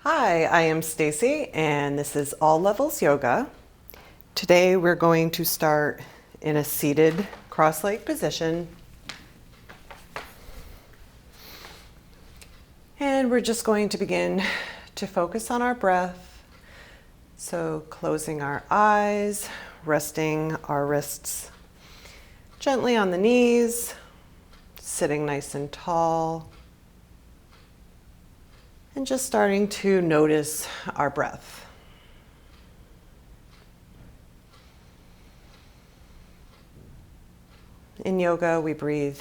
Hi, I am Stacy and this is All Levels Yoga. Today we're going to start in a seated cross-leg position. And we're just going to begin to focus on our breath. So closing our eyes, resting our wrists gently on the knees, sitting nice and tall. And just starting to notice our breath. In yoga, we breathe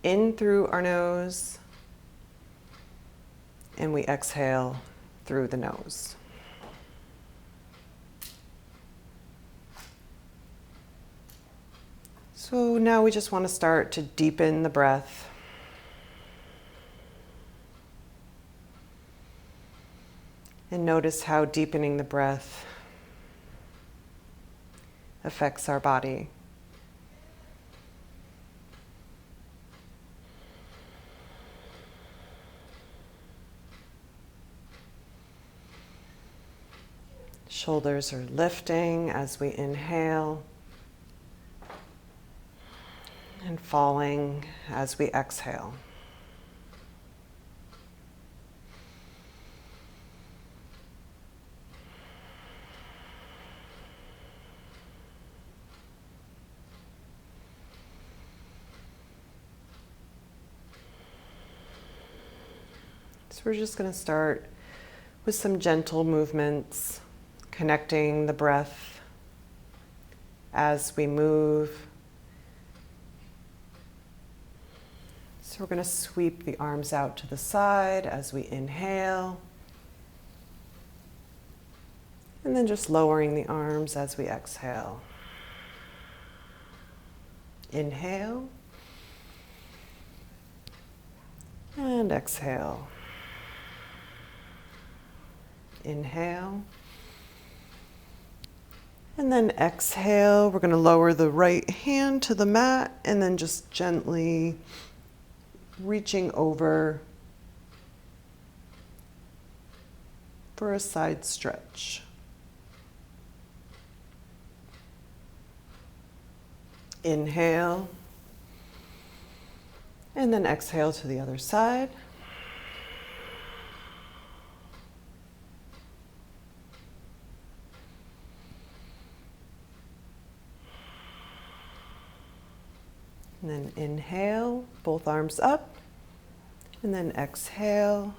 in through our nose and we exhale through the nose. So now we just want to start to deepen the breath. And notice how deepening the breath affects our body. Shoulders are lifting as we inhale and falling as we exhale. So we're just going to start with some gentle movements, connecting the breath as we move. So we're going to sweep the arms out to the side as we inhale. And then just lowering the arms as we exhale. Inhale. And exhale. Inhale. And then exhale. We're going to lower the right hand to the mat and then just gently reaching over for a side stretch. Inhale. And then exhale to the other side. And then inhale, both arms up. And then exhale,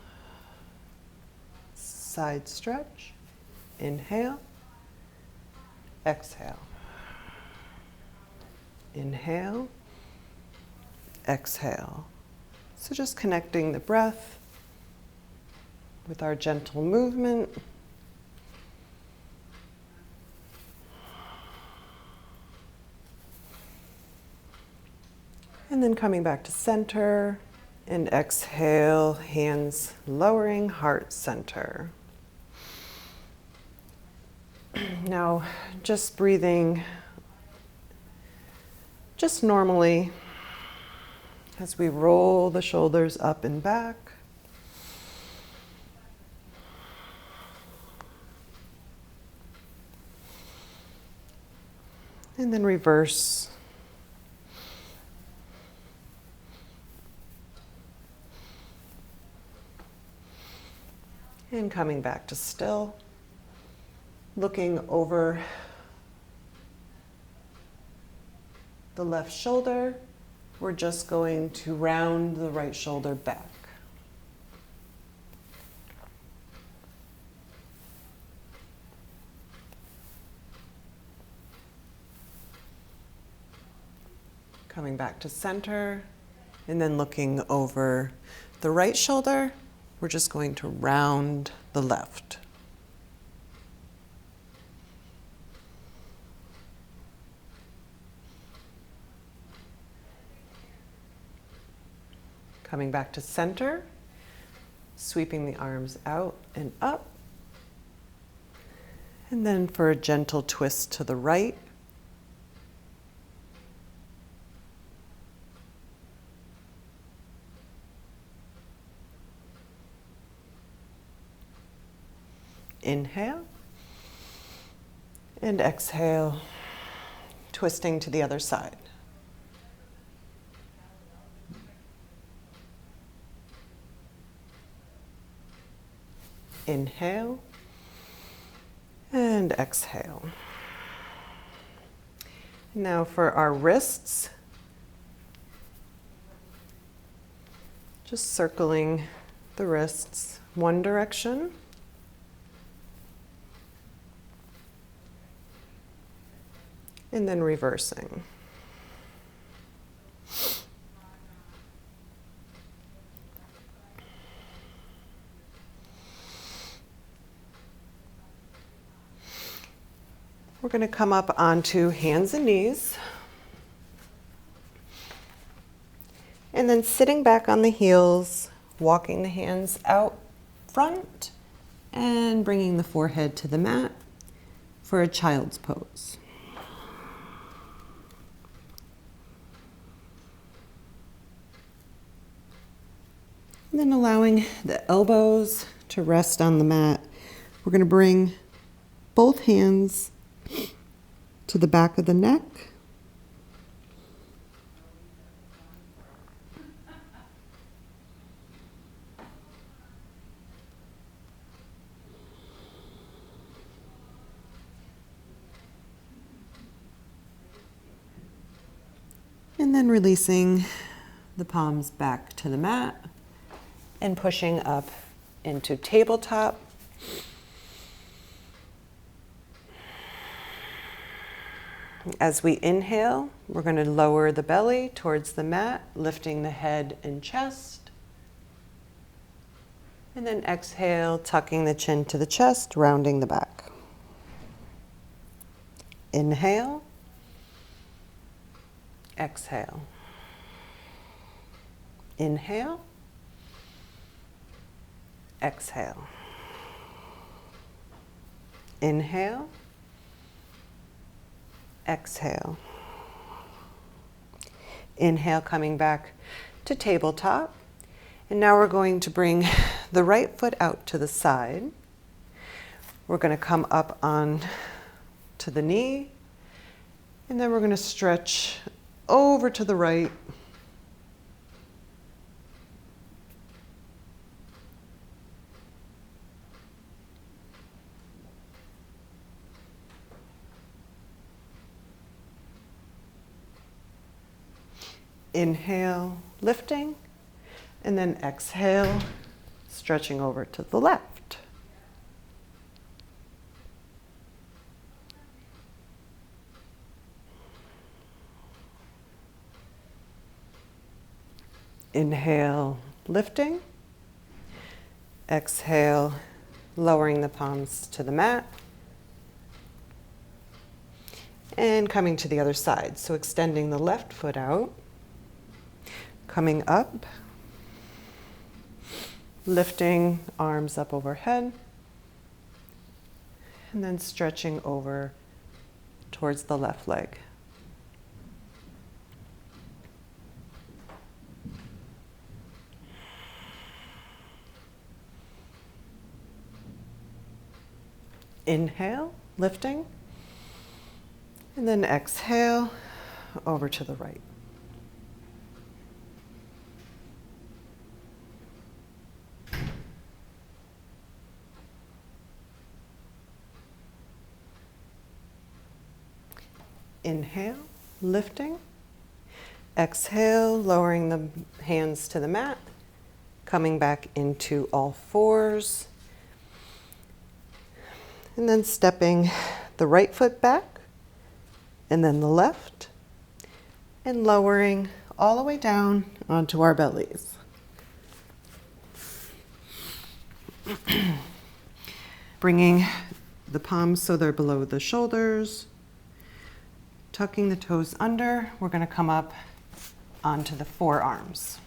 side stretch. Inhale, exhale. Inhale, exhale. So just connecting the breath with our gentle movement. And then coming back to center and exhale, hands lowering, heart center. Now just breathing just normally as we roll the shoulders up and back. And then reverse. And coming back to still, looking over the left shoulder. We're just going to round the right shoulder back. Coming back to center, and then looking over the right shoulder. We're just going to round the left. Coming back to center, sweeping the arms out and up. And then for a gentle twist to the right. Inhale and exhale, twisting to the other side. Inhale and exhale. Now for our wrists, just circling the wrists one direction. And then reversing. We're going to come up onto hands and knees. And then sitting back on the heels, walking the hands out front and bringing the forehead to the mat for a child's pose. And then allowing the elbows to rest on the mat. We're going to bring both hands to the back of the neck. And then releasing the palms back to the mat and pushing up into tabletop. As we inhale, we're going to lower the belly towards the mat, lifting the head and chest. And then exhale, tucking the chin to the chest, rounding the back. Inhale. Exhale. Inhale. Exhale. Inhale. Exhale. Inhale, coming back to tabletop. And now we're going to bring the right foot out to the side. We're going to come up on to the knee. And then we're going to stretch over to the right. Inhale, lifting, and then exhale, stretching over to the left. Inhale, lifting. Exhale, lowering the palms to the mat. And coming to the other side. So extending the left foot out. Coming up. Lifting arms up overhead. And then stretching over towards the left leg. Inhale, lifting, and then exhale over to the right. Inhale, lifting, exhale, lowering the hands to the mat, coming back into all fours. And then stepping the right foot back, and then the left, and lowering all the way down onto our bellies. Bringing the palms so they're below the shoulders, tucking the toes under. We're going to come up onto the forearms.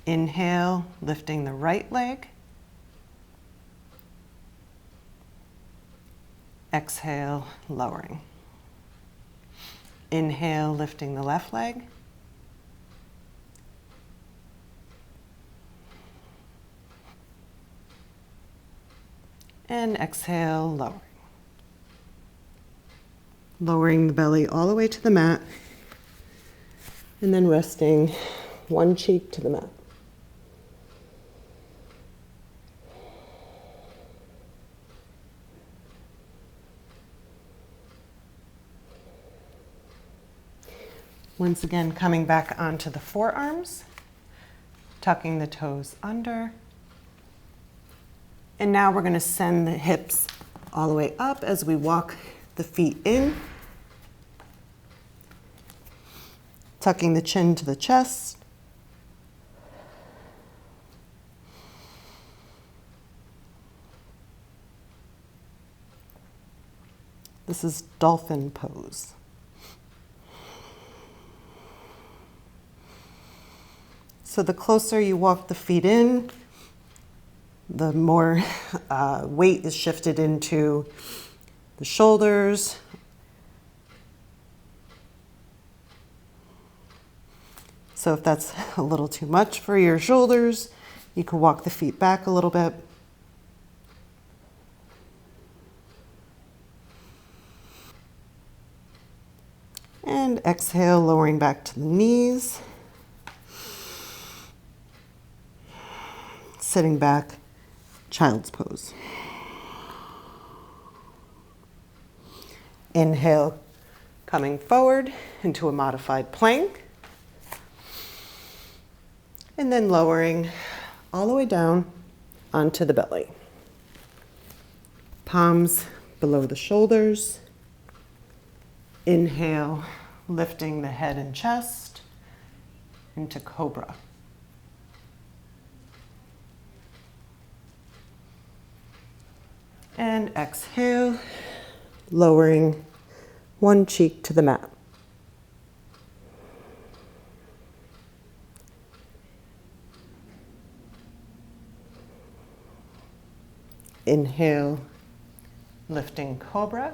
Inhale, lifting the right leg. Exhale, lowering. Inhale, lifting the left leg. And exhale, lowering. Lowering the belly all the way to the mat. And then resting one cheek to the mat. Once again, coming back onto the forearms, tucking the toes under. And now we're going to send the hips all the way up as we walk the feet in. Tucking the chin to the chest. This is dolphin pose. So the closer you walk the feet in, the more weight is shifted into the shoulders. So if that's a little too much for your shoulders, you can walk the feet back a little bit. And exhale, lowering back to the knees. Sitting back, child's pose. Inhale, coming forward into a modified plank. And then lowering all the way down onto the belly. Palms below the shoulders. Inhale, lifting the head and chest into cobra. And exhale, lowering one cheek to the mat. Inhale, lifting cobra.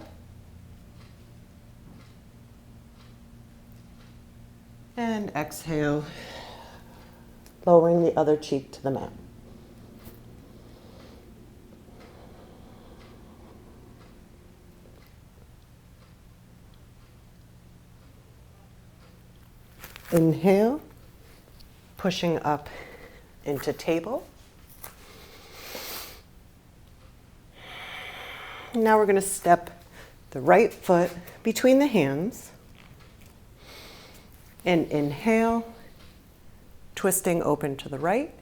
And exhale, lowering the other cheek to the mat. Inhale, pushing up into table. Now we're going to step the right foot between the hands. And inhale, twisting open to the right.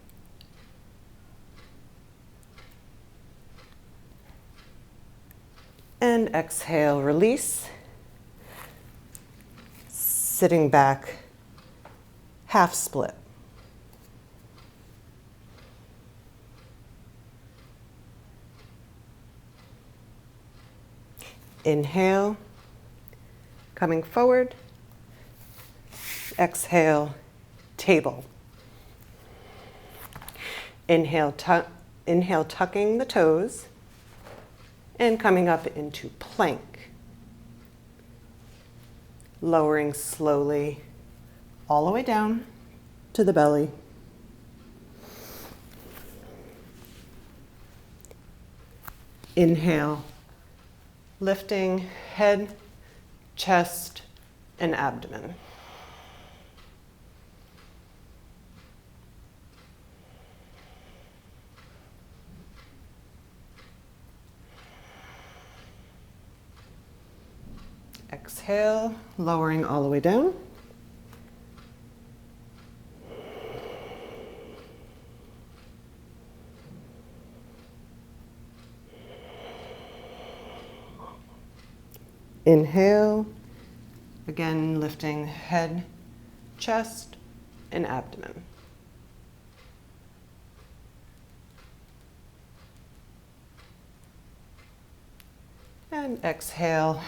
And exhale, release. Sitting back, half split. Inhale, coming forward. Exhale, table. Inhale, tucking the toes and coming up into plank. Lowering slowly all the way down to the belly. Inhale, lifting head, chest, and abdomen. Exhale, lowering all the way down. Inhale, again lifting head, chest, and abdomen. And exhale,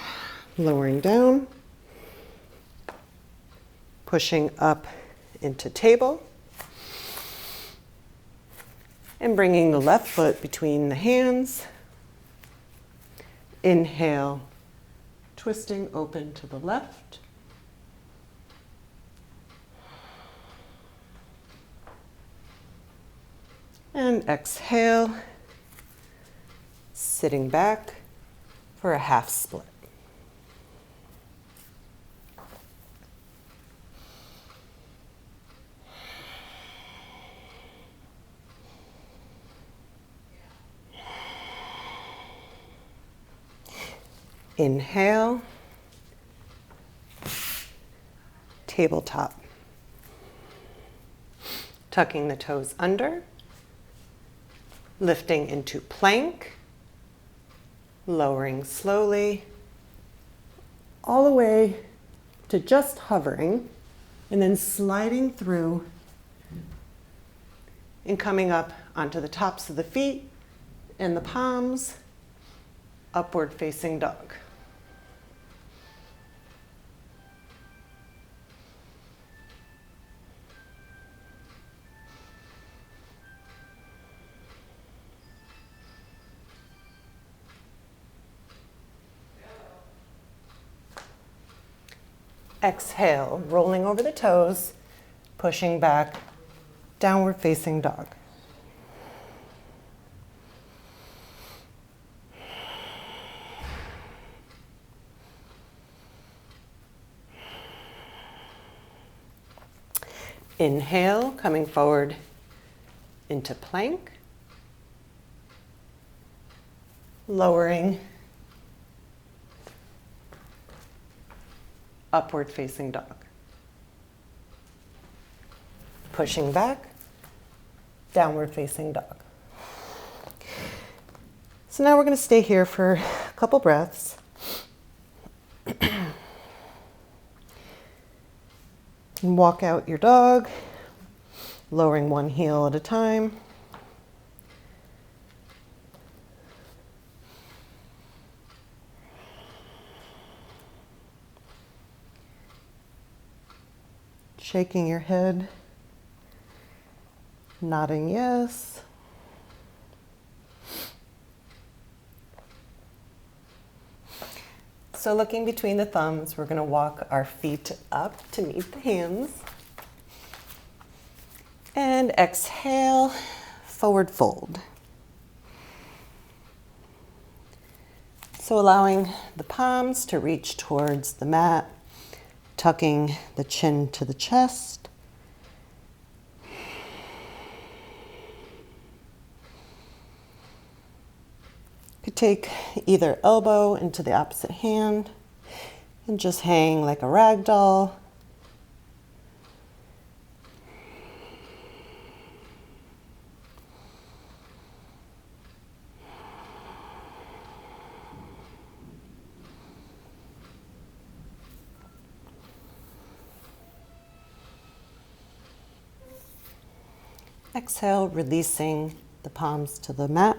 lowering down, pushing up into table, and bringing the left foot between the hands. Inhale, twisting open to the left. And exhale, sitting back for a half split. Inhale, tabletop. Tucking the toes under, lifting into plank, lowering slowly, all the way to just hovering, and then sliding through and coming up onto the tops of the feet and the palms, upward facing dog. Exhale, rolling over the toes, pushing back, downward facing dog. Inhale, coming forward into plank, lowering, upward facing dog. Pushing back, downward facing dog. So now we're going to stay here for a couple breaths. And walk out your dog, lowering one heel at a time. Shaking your head, nodding yes. So looking between the thumbs, we're going to walk our feet up to meet the hands. And exhale, forward fold. So allowing the palms to reach towards the mat, tucking the chin to the chest. Could take either elbow into the opposite hand and just hang like a rag doll. Exhale, releasing the palms to the mat.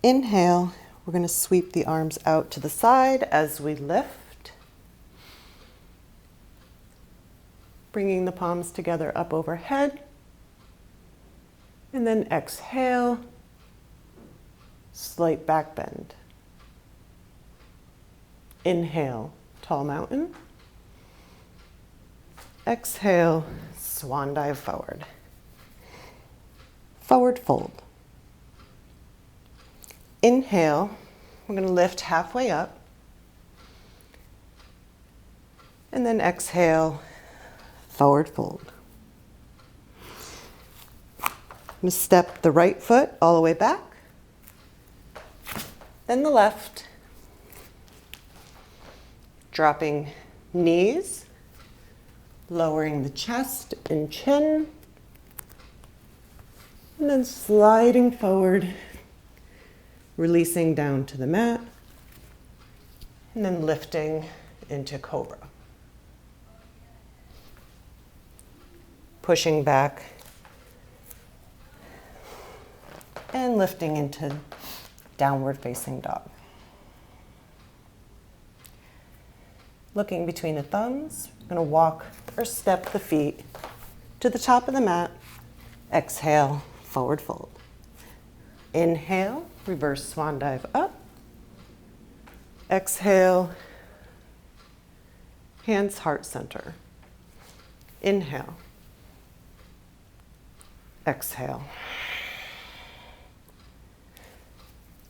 Inhale, we're going to sweep the arms out to the side as we lift. Bringing the palms together up overhead. And then exhale, slight back bend. Inhale, tall mountain. Exhale, swan dive forward. Forward fold. Inhale, we're going to lift halfway up. And then exhale, forward fold. I'm going to step the right foot all the way back. Then the left. Dropping knees. Lowering the chest and chin, and then sliding forward, releasing down to the mat, and then lifting into cobra. Pushing back and lifting into downward facing dog. Looking between the thumbs, we're going to walk or step the feet to the top of the mat. Exhale, forward fold. Inhale, reverse swan dive up. Exhale, hands heart center. Inhale. Exhale.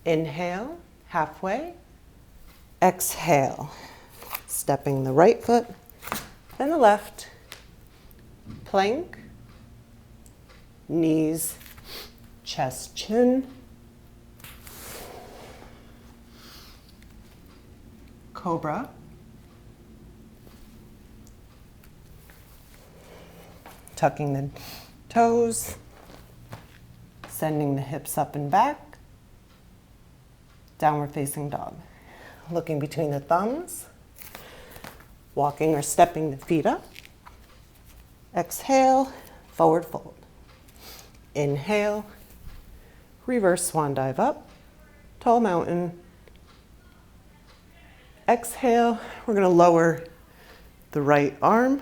Inhale, halfway. Exhale, stepping the right foot, then the left. Plank, knees, chest, chin. Cobra. Tucking the toes, sending the hips up and back. Downward facing dog. Looking between the thumbs, walking or stepping the feet up. Exhale, forward fold. Inhale, reverse swan dive up, tall mountain. Exhale, we're going to lower the right arm.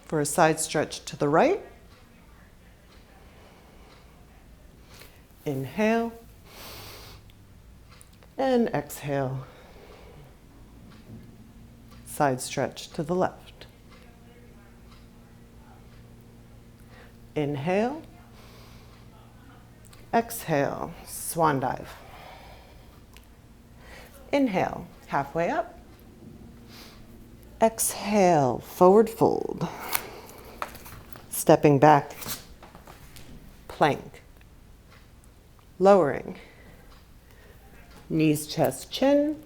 For a side stretch to the right. Inhale and exhale. Side stretch to the left. Inhale. Exhale, swan dive. Inhale, halfway up. Exhale, forward fold. Stepping back, plank. Lowering. Knees, chest, chin.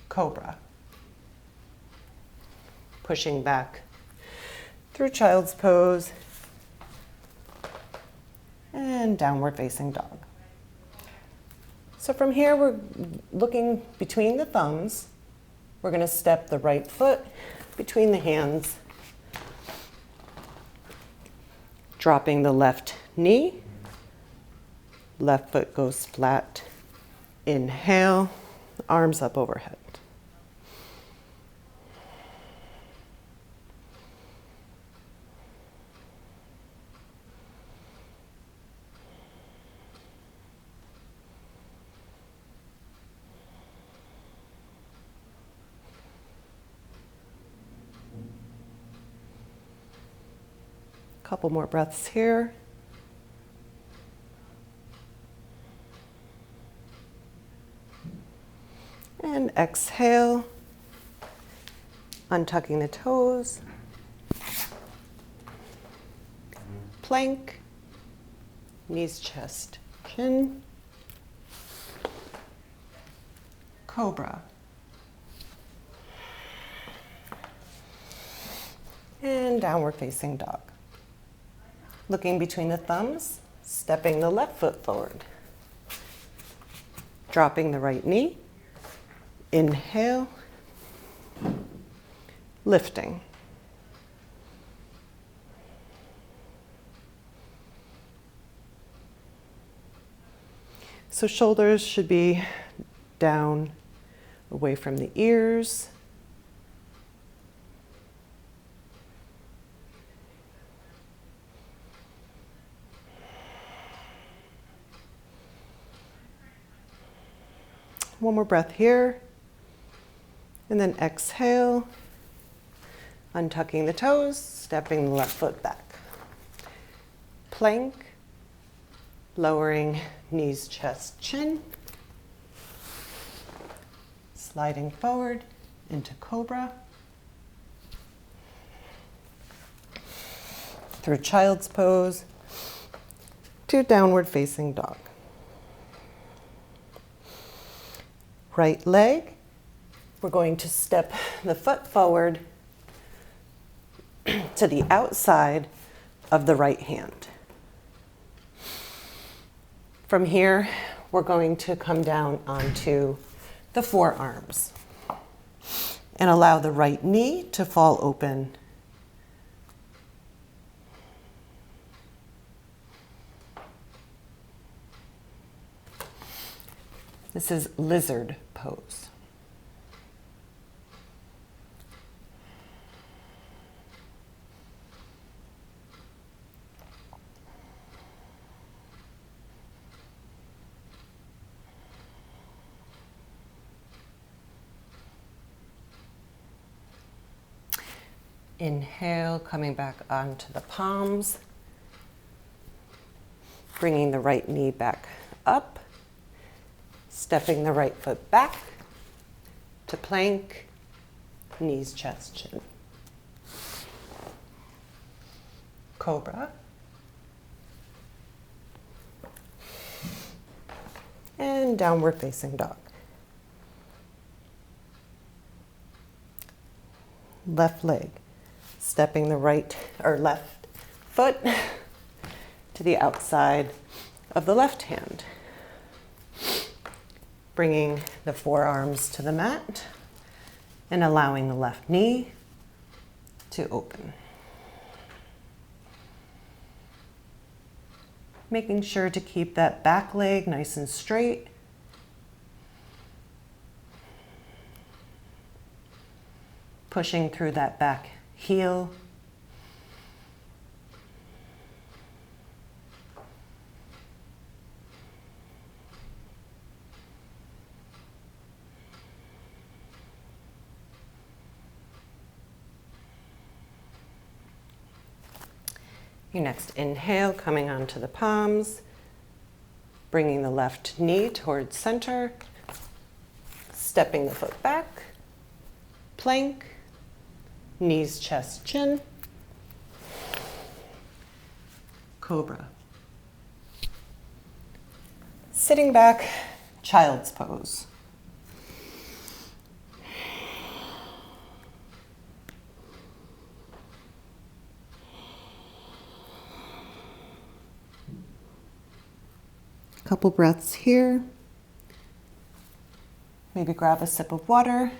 Cobra. Pushing back through child's pose. And downward facing dog. So from here, we're looking between the thumbs. We're going to step the right foot between the hands. Dropping the left knee. Left foot goes flat. Inhale, arms up overhead. Couple more breaths here. And exhale, untucking the toes. Plank, knees, chest, chin. Cobra. And downward facing dog. Looking between the thumbs, stepping the left foot forward. Dropping the right knee. Inhale. Lifting. So shoulders should be down, away from the ears. One more breath here. And then exhale, untucking the toes, stepping the left foot back. Plank, lowering knees, chest, chin. Sliding forward into cobra. Through child's pose to downward facing dog. Right leg, we're going to step the foot forward to the outside of the right hand. From here, we're going to come down onto the forearms and allow the right knee to fall open. This is lizard pose. Inhale, coming back onto the palms. Bringing the right knee back up. Stepping the right foot back to plank. Knees, chest, chin. Cobra. And downward facing dog. Left leg, stepping the right or left foot to the outside of the left hand. Bringing the forearms to the mat and allowing the left knee to open. Making sure to keep that back leg nice and straight. Pushing through that back heel. Your next inhale, coming onto the palms, bringing the left knee towards center, stepping the foot back, plank, knees, chest, chin, cobra. Sitting back, child's pose. Couple breaths here. Maybe grab a sip of water.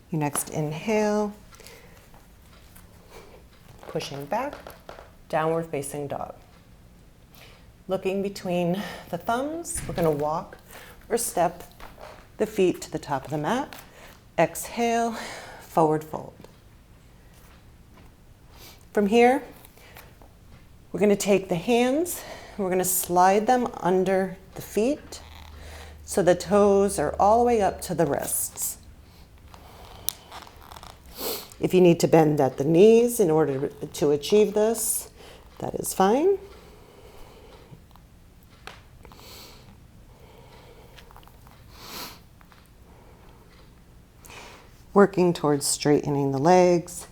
Your next inhale, pushing back, downward facing dog. Looking between the thumbs, we're going to walk or step the feet to the top of the mat. Exhale, forward fold. From here, we're going to take the hands, and we're going to slide them under the feet so the toes are all the way up to the wrists. If you need to bend at the knees in order to achieve this, that is fine. Working towards straightening the legs.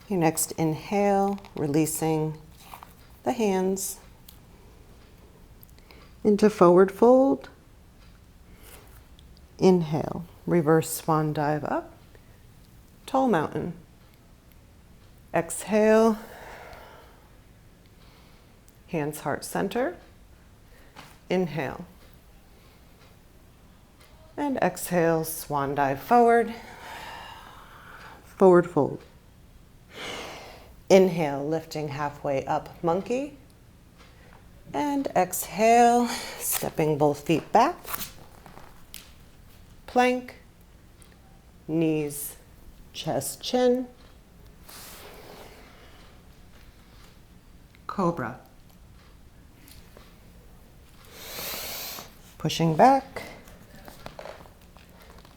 Your next inhale, releasing the hands into forward fold. Inhale, reverse swan dive up, tall mountain. Exhale, hands heart center. Inhale. And exhale, swan dive forward, forward fold. Inhale, lifting halfway up, monkey. And exhale, stepping both feet back. Plank, knees, chest, chin. Cobra. Pushing back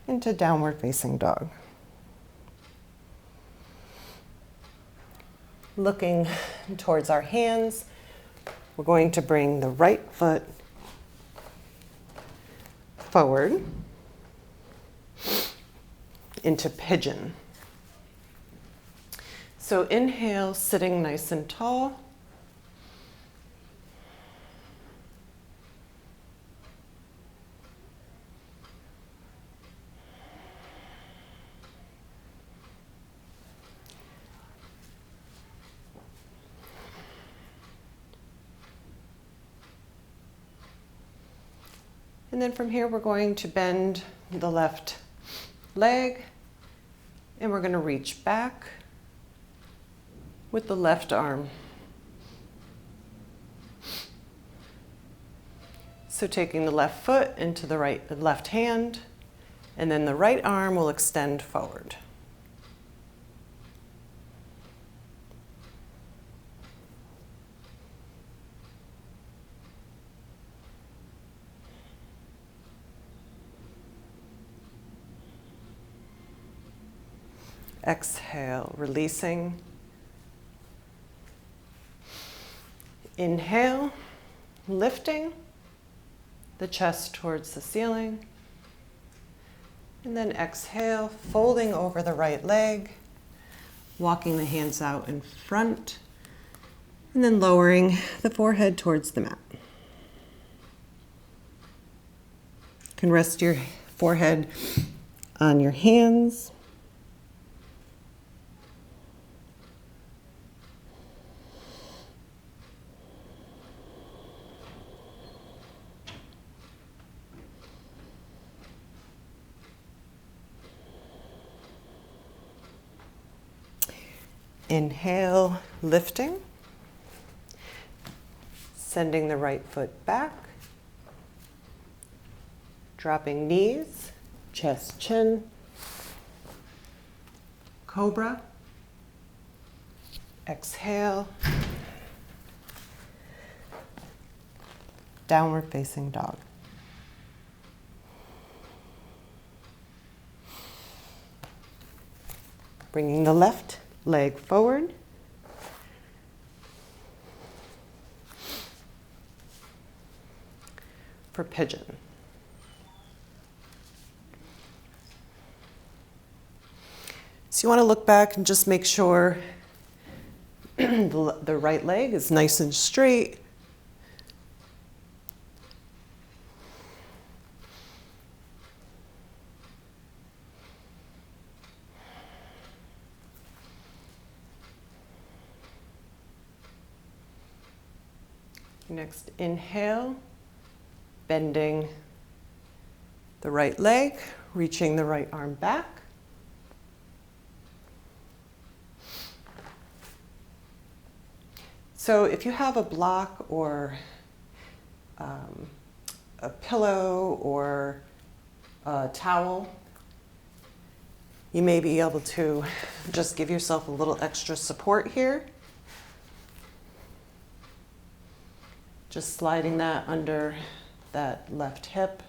into downward facing dog. Looking towards our hands, we're going to bring the right foot forward into pigeon. So inhale, sitting nice and tall. And then from here, we're going to bend the left leg, and we're going to reach back with the left arm. So taking the left foot into the left hand, and then the right arm will extend forward. Exhale, releasing. Inhale, lifting the chest towards the ceiling. And then exhale, folding over the right leg, walking the hands out in front, and then lowering the forehead towards the mat. You can rest your forehead on your hands. Inhale, lifting, sending the right foot back, dropping knees, chest, chin, cobra, exhale, downward facing dog. Bringing the left leg forward. For pigeon. So you want to look back and just make sure the right leg is nice and straight. Next, inhale, bending the right leg, reaching the right arm back. So if you have a block or a pillow or a towel, you may be able to just give yourself a little extra support here. Just sliding that under that left hip.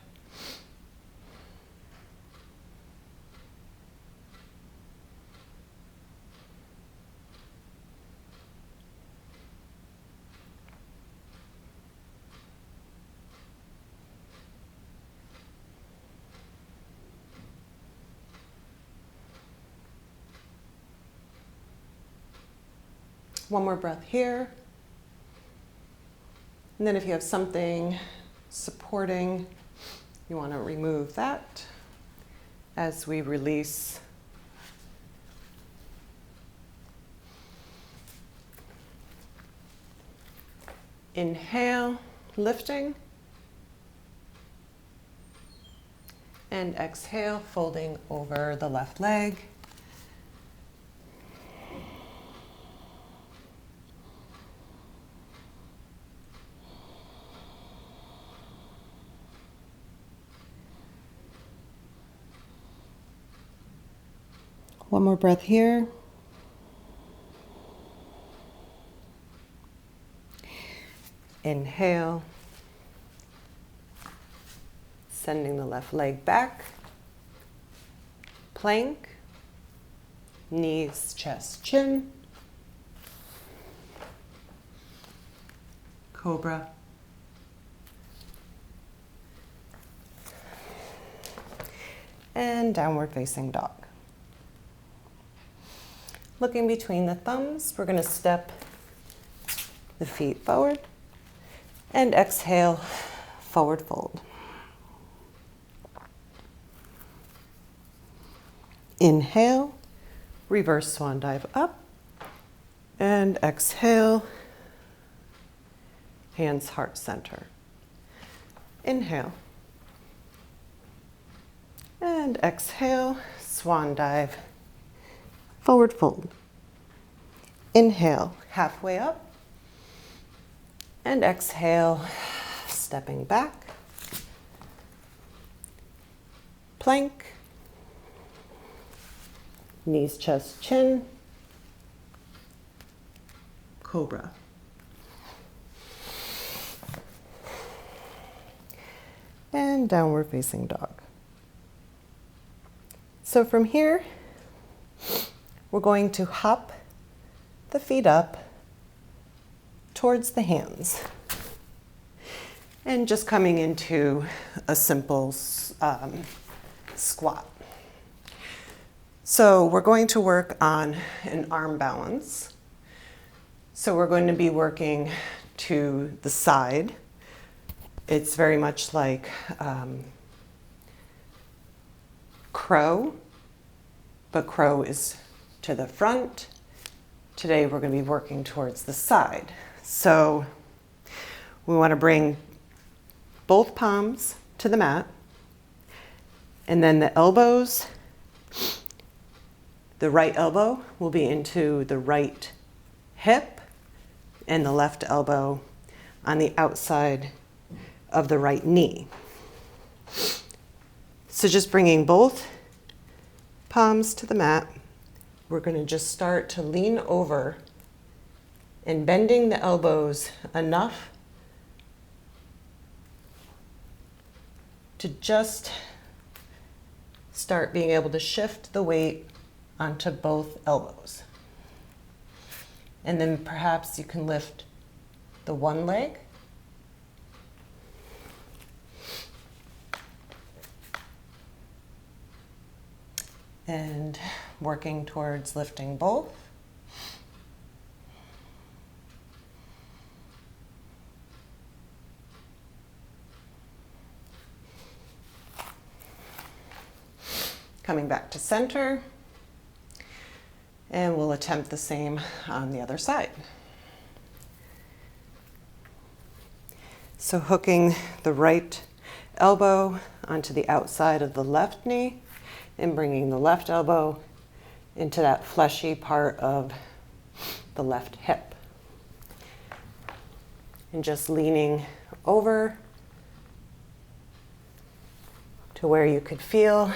One more breath here. And then if you have something supporting, you want to remove that as we release. Inhale, lifting. And exhale, folding over the left leg. One more breath here. Inhale, sending the left leg back. Plank, knees, chest, chin. Cobra. And downward facing dog. Looking between the thumbs, we're going to step the feet forward and exhale, forward fold. Inhale, reverse swan dive up, and exhale, hands heart center. Inhale, and exhale, swan dive, forward fold. Inhale, halfway up, and exhale, stepping back, plank, knees, chest, chin, cobra. And downward facing dog. So from here, we're going to hop the feet up towards the hands. And just coming into a simple squat. So we're going to work on an arm balance. So we're going to be working to the side. It's very much like crow, but crow is to the front. Today we're going to be working towards the side. So we want to bring both palms to the mat, and then the elbows, the right elbow will be into the right hip, and the left elbow on the outside of the right knee. So just bringing both palms to the mat, we're going to just start to lean over and bending the elbows enough to just start being able to shift the weight onto both elbows. And then perhaps you can lift the one leg. And working towards lifting both. Coming back to center. And we'll attempt the same on the other side. So hooking the right elbow onto the outside of the left knee and bringing the left elbow into that fleshy part of the left hip. And just leaning over to where you could feel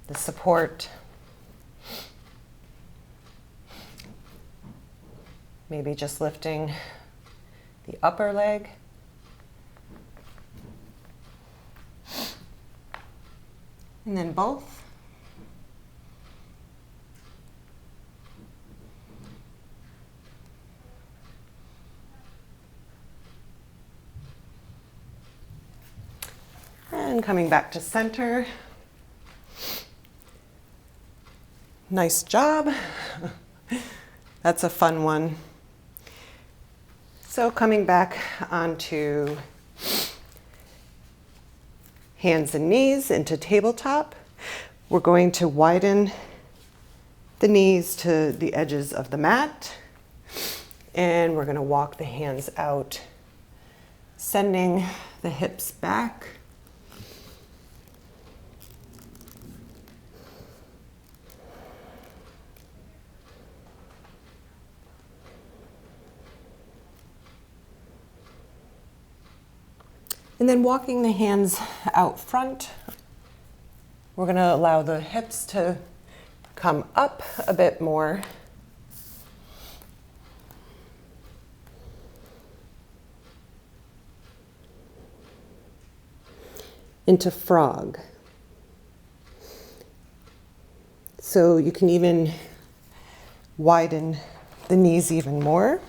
the support. Maybe just lifting the upper leg. And then both. And coming back to center. Nice job. That's a fun one. So coming back onto hands and knees into tabletop, we're going to widen the knees to the edges of the mat, and we're going to walk the hands out, sending the hips back. And then walking the hands out front, we're going to allow the hips to come up a bit more. Into frog. So you can even widen the knees even more.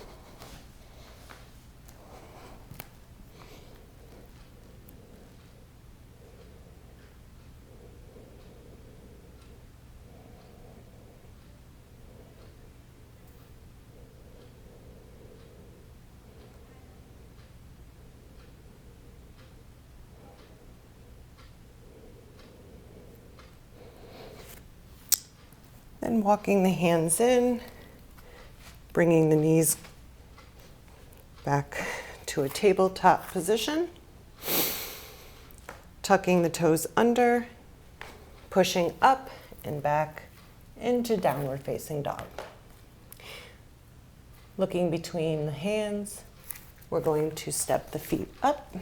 Then walking the hands in, bringing the knees back to a tabletop position, tucking the toes under, pushing up and back into downward facing dog. Looking between the hands, we're going to step the feet up,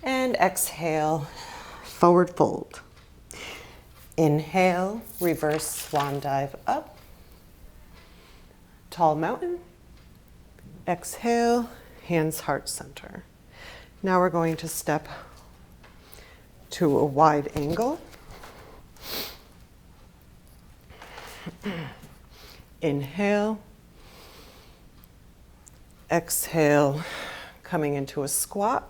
And exhale, forward fold. Inhale, reverse swan dive up. Tall mountain. Exhale, hands heart center. Now we're going to step to a wide angle. Inhale. Exhale, coming into a squat.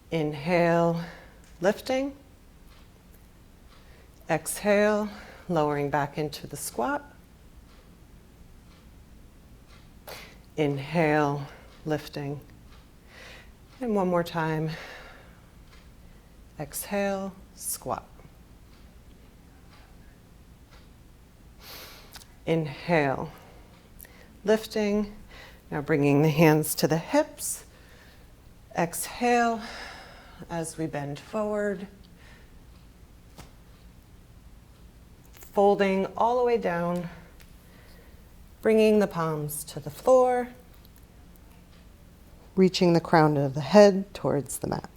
Inhale, lifting. Exhale, lowering back into the squat. Inhale, lifting. And one more time. Exhale, squat. Inhale, lifting. Now bringing the hands to the hips. Exhale as we bend forward. Folding all the way down. Bringing the palms to the floor. Reaching the crown of the head towards the mat.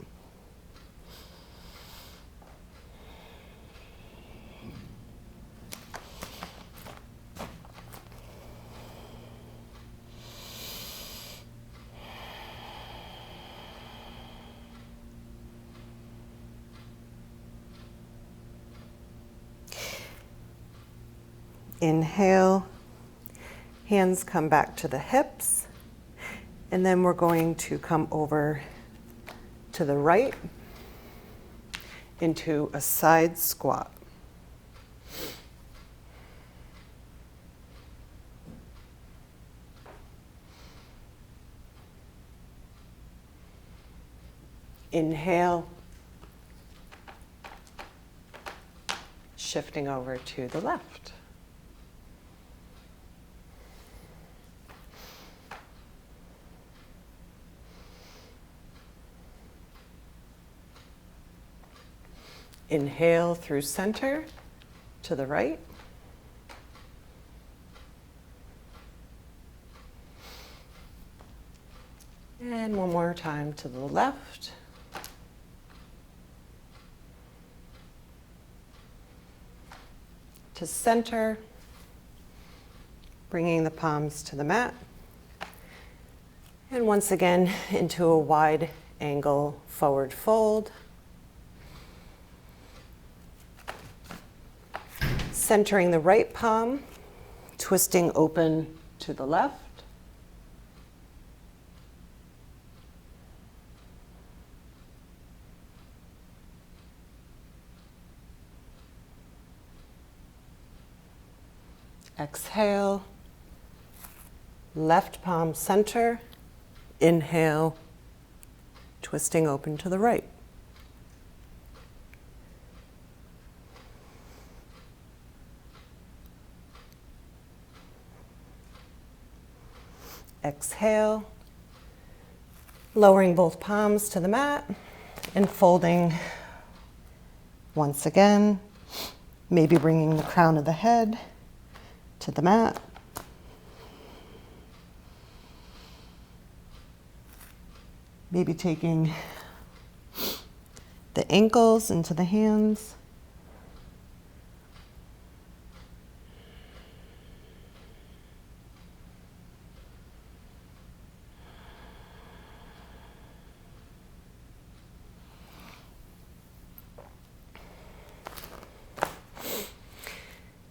Inhale, hands come back to the hips, and then we're going to come over to the right into a side squat. Inhale, shifting over to the left. Inhale through center to the right. And one more time to the left. To center, bringing the palms to the mat. And once again into a wide angle forward fold. Centering the right palm, twisting open to the left. Exhale, left palm center. Inhale, twisting open to the right. Exhale, lowering both palms to the mat and folding once again, maybe bringing the crown of the head to the mat. Maybe taking the ankles into the hands.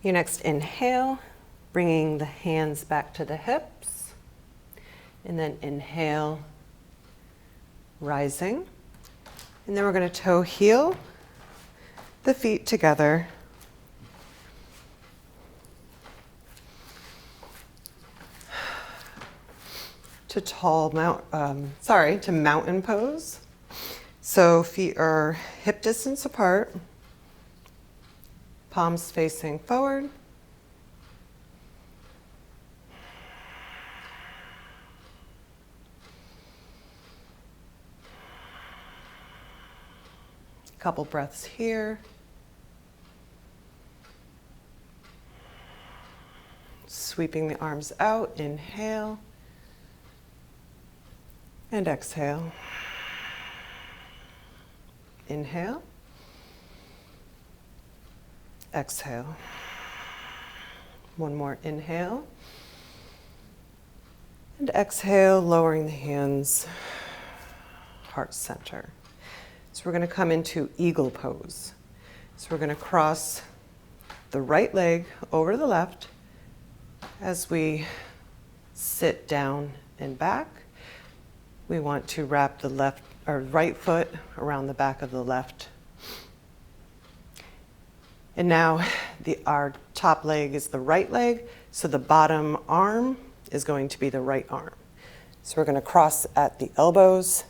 Your next inhale, bringing the hands back to the hips, and then inhale, rising. And then we're going to toe heel the feet together. To mountain pose. So feet are hip distance apart, palms facing forward. Couple breaths here. Sweeping the arms out, inhale and exhale. Inhale, exhale. One more inhale and exhale, lowering the hands, heart center. So we're going to come into eagle pose. So we're going to cross the right leg over the left as we sit down and back. We want to wrap the left or right foot around the back of the left. And now our top leg is the right leg, so the bottom arm is going to be the right arm. So we're going to cross at the elbows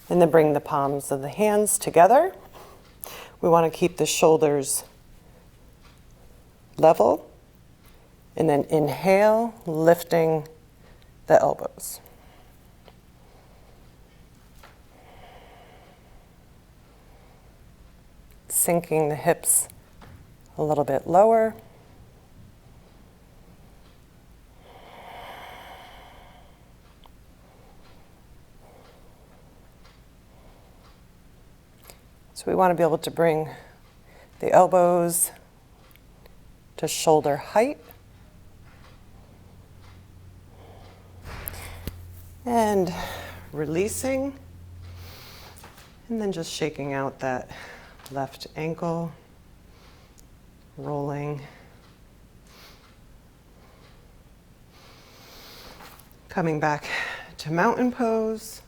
and then bring the palms of the hands together. We want to keep the shoulders level. And then inhale, lifting the elbows. Sinking the hips a little bit lower. So we want to be able to bring the elbows to shoulder height. And releasing, and then just shaking out that left ankle, rolling, coming back to mountain pose.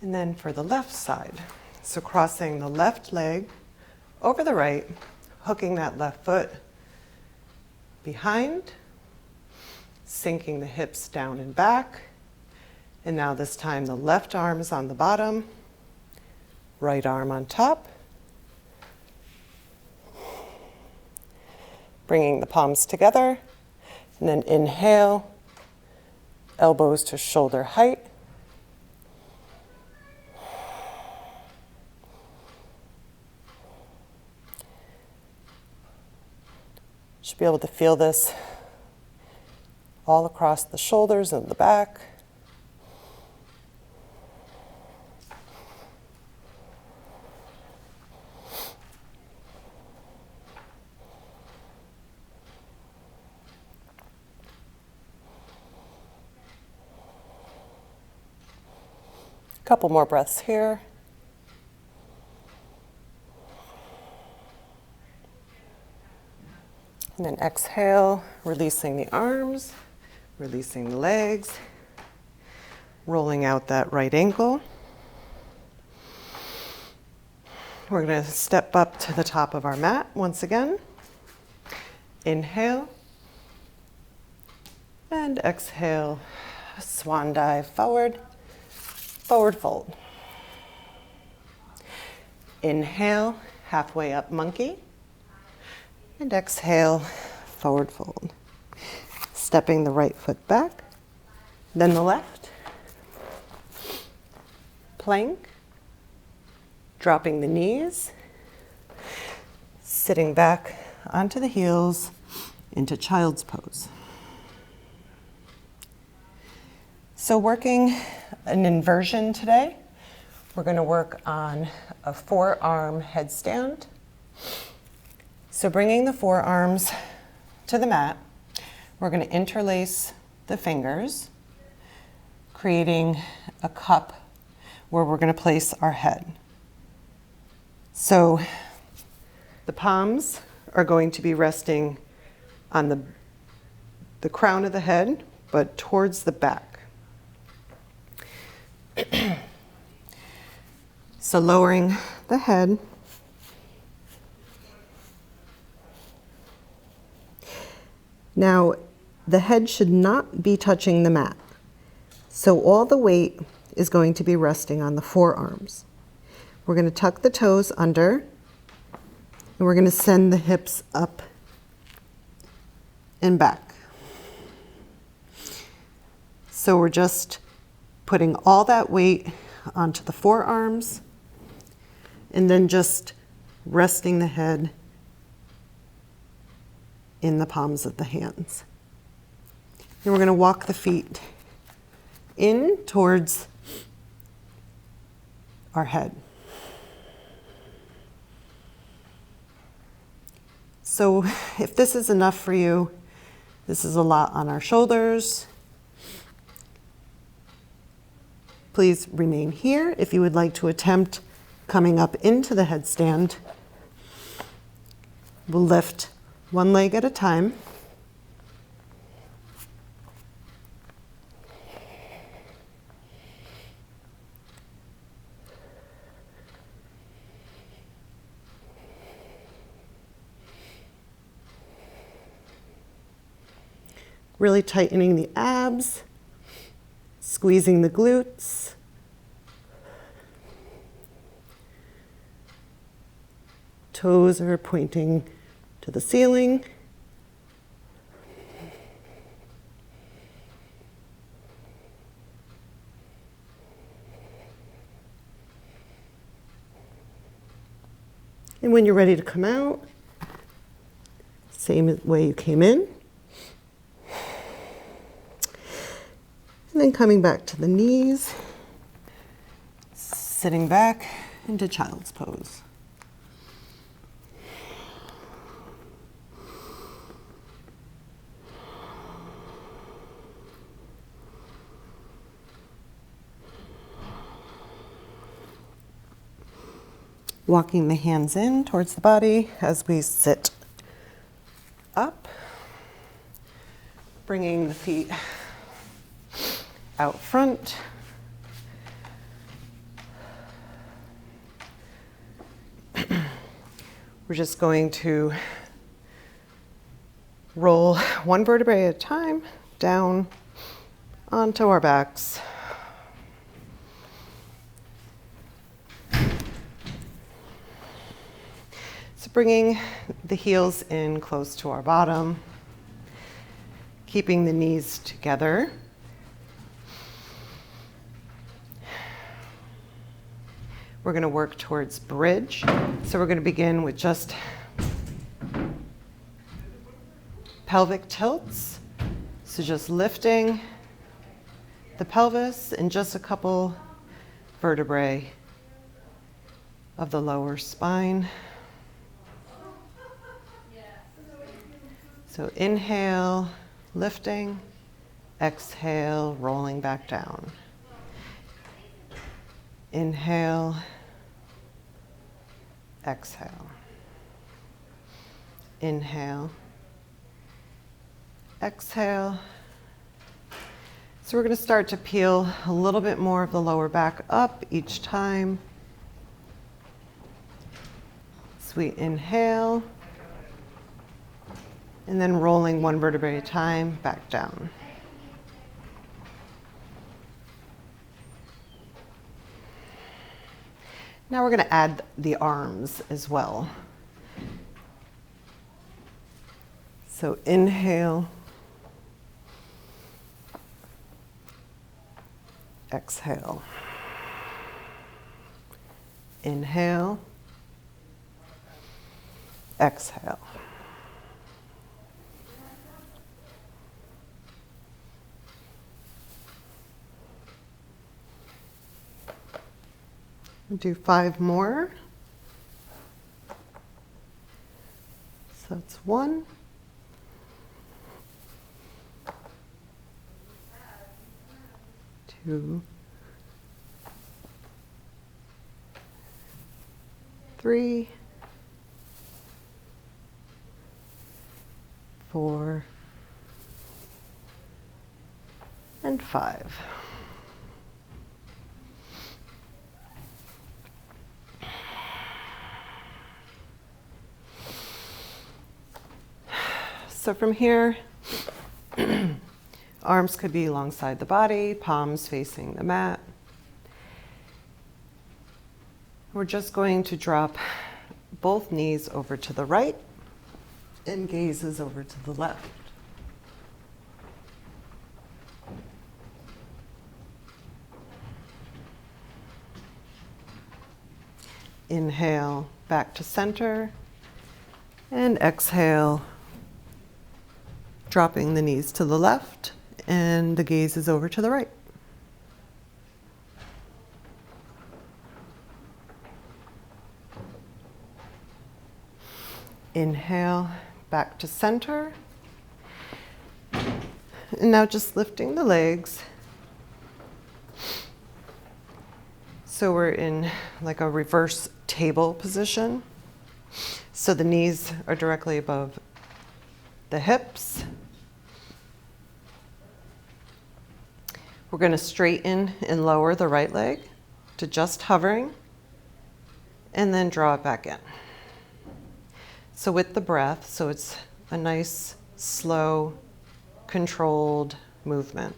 And then for the left side, so crossing the left leg over the right, hooking that left foot behind, sinking the hips down and back. And now this time the left arm is on the bottom, right arm on top. Bringing the palms together, and then inhale, elbows to shoulder height. Should be able to feel this all across the shoulders and the back. Couple more breaths here. And then exhale, releasing the arms, releasing the legs, rolling out that right ankle. We're going to step up to the top of our mat once again. Inhale and exhale, swan dive forward, forward fold. Inhale, halfway up monkey. And exhale, forward fold. Stepping the right foot back, then the left. Plank, dropping the knees, sitting back onto the heels into child's pose. So working an inversion today, we're going to work on a forearm headstand. So bringing the forearms to the mat, we're going to interlace the fingers, creating a cup where we're going to place our head. So the palms are going to be resting on the crown of the head, but towards the back. So lowering the head. Now, the head should not be touching the mat. So all the weight is going to be resting on the forearms. We're going to tuck the toes under, and we're going to send the hips up and back. So we're just putting all that weight onto the forearms and then just resting the head in the palms of the hands. Then we're going to walk the feet in towards our head. So if this is enough for you, this is a lot on our shoulders. Please remain here. If you would like to attempt coming up into the headstand, we'll lift one leg at a time. Really tightening the abs, squeezing the glutes. Toes are pointing to the ceiling. And when you're ready to come out, same way you came in. And then coming back to the knees, sitting back into child's pose. Walking the hands in towards the body as we sit up, bringing the feet out front. We're just going to roll one vertebrae at a time down onto our backs. So bringing the heels in close to our bottom, keeping the knees together. We're going to work towards bridge. So we're going to begin with just pelvic tilts. So just lifting the pelvis and just a couple vertebrae of the lower spine. So inhale, lifting, exhale, rolling back down. Inhale, exhale. Inhale, exhale. So we're going to start to peel a little bit more of the lower back up each time. So we inhale, and then rolling one vertebrae at a time back down. Now we're going to add the arms as well. So inhale, exhale. Inhale, exhale. Do 5 more. So that's 1, 2, 3, 4, and 5. So from here, arms could be alongside the body, palms facing the mat. We're just going to drop both knees over to the right and gazes over to the left. Inhale, back to center. And exhale, dropping the knees to the left and the gaze is over to the right. Inhale, back to center. And now just lifting the legs. So we're in like a reverse table position. So the knees are directly above the hips. We're going to straighten and lower the right leg to just hovering, and then draw it back in. So with the breath, so it's a nice, slow, controlled movement.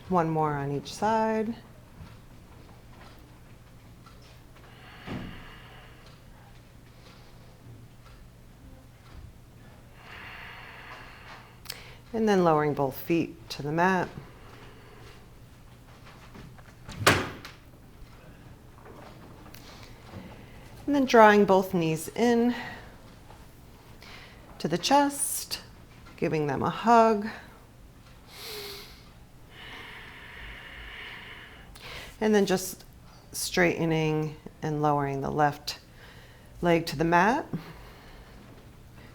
One more on each side. And then lowering both feet to the mat. And then drawing both knees in to the chest, giving them a hug. And then just straightening and lowering the left leg to the mat.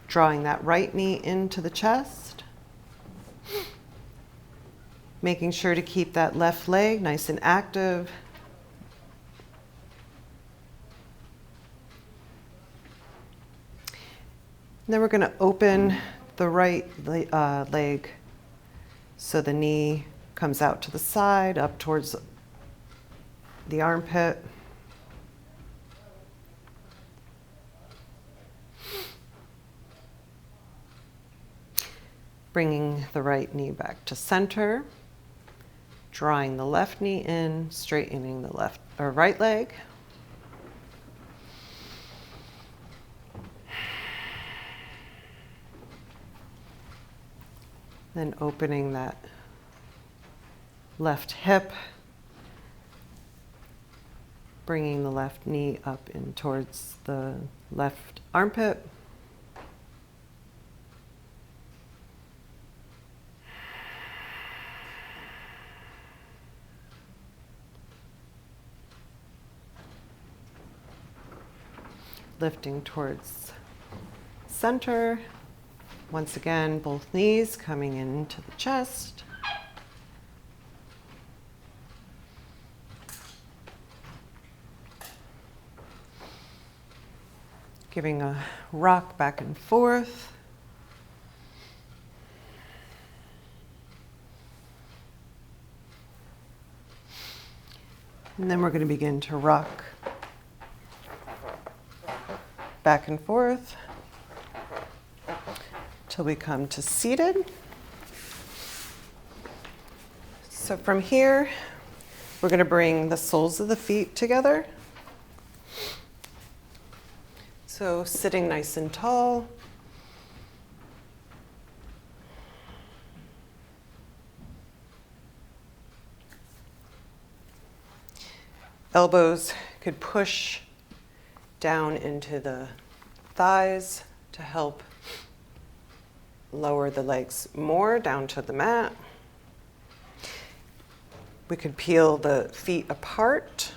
Drawing that right knee into the chest. Making sure to keep that left leg nice and active. And then we're going to open the right leg so the knee comes out to the side, up towards the armpit. Bringing the right knee back to center. Drawing the left knee in, straightening the left or right leg. Then opening that left hip. Bringing the left knee up in towards the left armpit. Lifting towards center. Once again, both knees coming into the chest. Giving a rock back and forth. And then we're going to begin to rock back and forth till we come to seated. So from here, we're going to bring the soles of the feet together. So sitting nice and tall. Elbows could push down into the thighs to help lower the legs more down to the mat. We could peel the feet apart.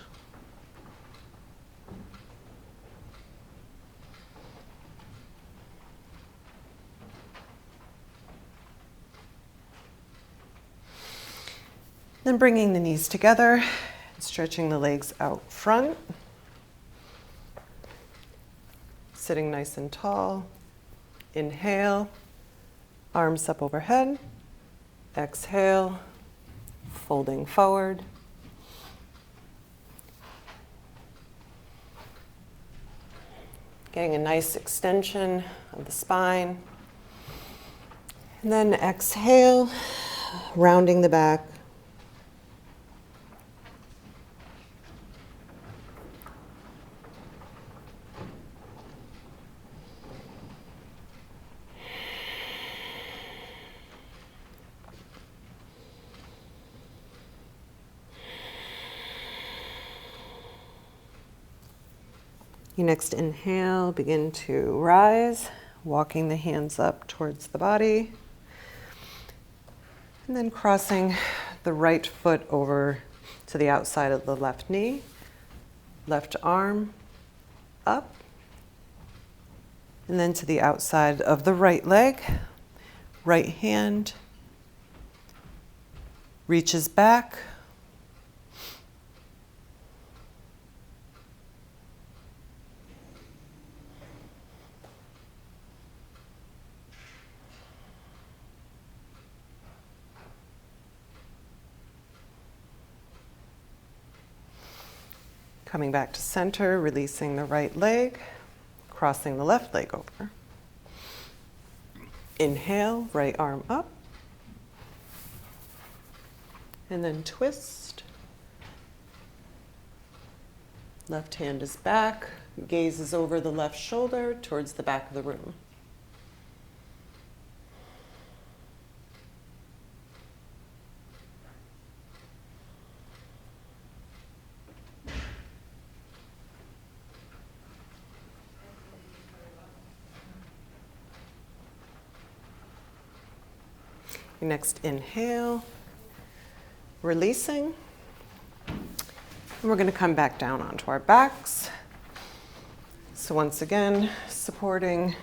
Then bringing the knees together and stretching the legs out front. Sitting nice and tall. Inhale, Arms up overhead. Exhale, folding forward. Getting a nice extension of the spine. And then exhale, rounding the back. You next inhale, begin to rise, walking the hands up towards the body. And then crossing the right foot over to the outside of the left knee. Left arm up. And then to the outside of the right leg. Right hand reaches back. Coming back to center, releasing the right leg, crossing the left leg over. Inhale, right arm up. And then twist. Left hand is back, gaze is over the left shoulder towards the back of the room. Next inhale, releasing. And we're going to come back down onto our backs. So once again, supporting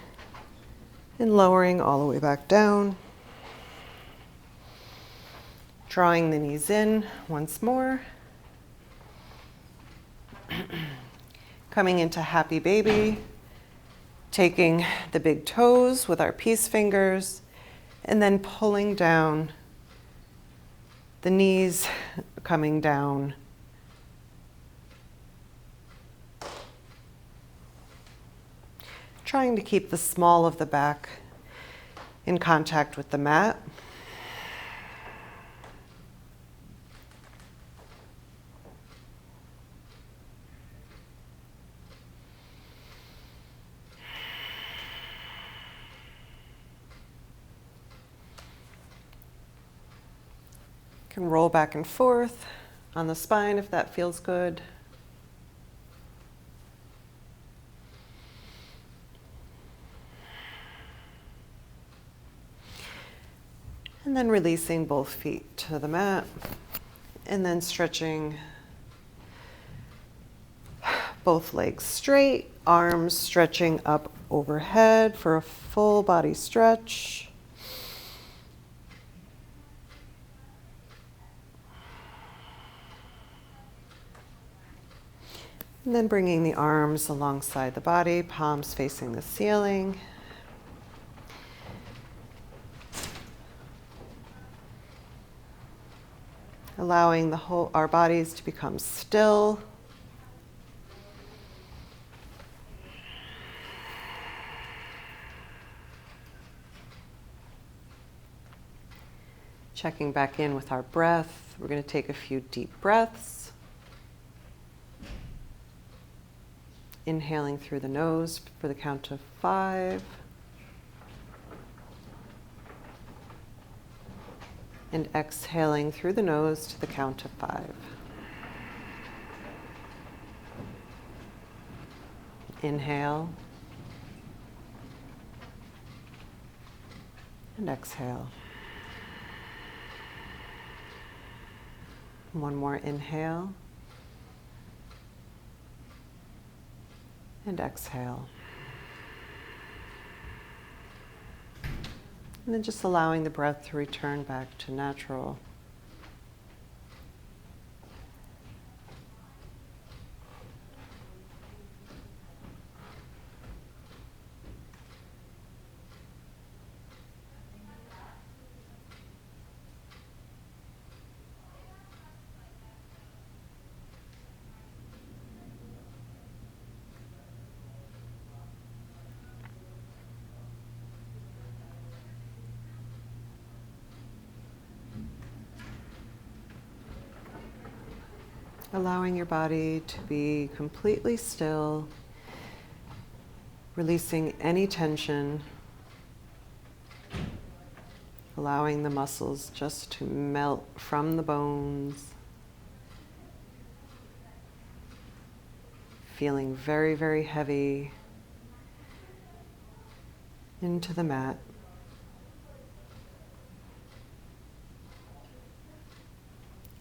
and lowering all the way back down. Drawing the knees in once more. Coming into happy baby, taking the big toes with our peace fingers, and then pulling down, the knees coming down. Trying to keep the small of the back in contact with the mat. Can roll back and forth on the spine if that feels good. And then releasing both feet to the mat. And then stretching both legs straight, arms stretching up overhead for a full body stretch. And then bringing the arms alongside the body, palms facing the ceiling. Allowing our bodies to become still. Checking back in with our breath. We're going to take a few deep breaths. Inhaling through the nose for the count of 5. And exhaling through the nose to the count of 5. Inhale. And exhale. One more inhale. And exhale. And then just allowing the breath to return back to natural. allowing your body to be completely still, releasing any tension, allowing the muscles just to melt from the bones, feeling very, very heavy into the mat.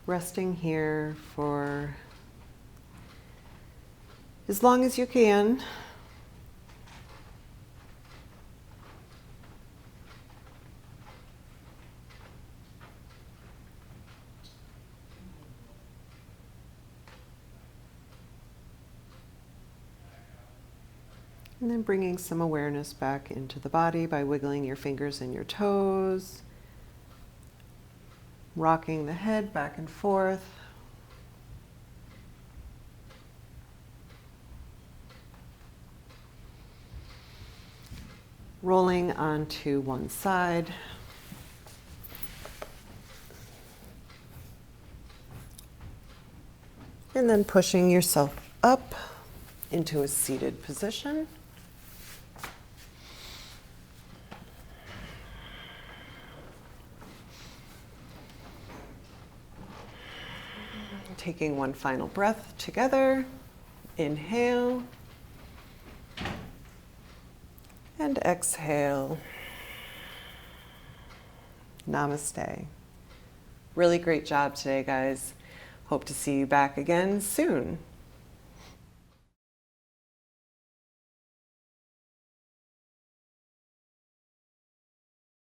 Resting here for as long as you can. And then bringing some awareness back into the body by wiggling your fingers and your toes, rocking the head back and forth. Rolling onto one side. And then pushing yourself up into a seated position. Taking one final breath together. Inhale. And exhale. Namaste. Really great job today, guys. Hope to see you back again soon.